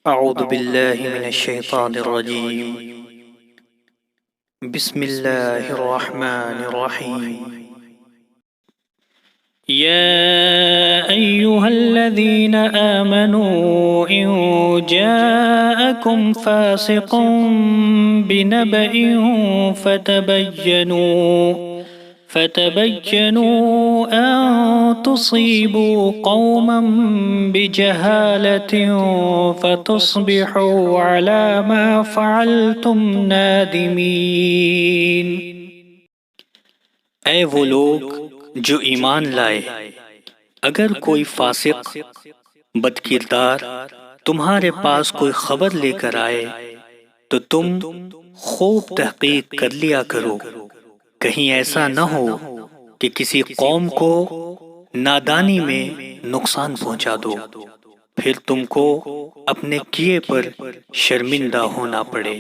اعوذ باللہ من الشیطان الرجیم بسم اللہ الرحمن الرحیم يا أيها الذين آمنوا إن جاءكم فاسق بنبأ فتبينوا أن تصيبوا قوما بجهالة فتصبحوا على ما فعلتم نادمين۔ اے وہ لوگ جو ایمان لائے، اگر کوئی فاسق بد کردار تمہارے پاس کوئی خبر لے کر آئے تو تم خوب تحقیق کر لیا کرو، کہیں ایسا نہ ہو کہ کسی قوم کو نادانی میں نقصان پہنچا دو، پھر تم کو اپنے کیے پر شرمندہ ہونا پڑے۔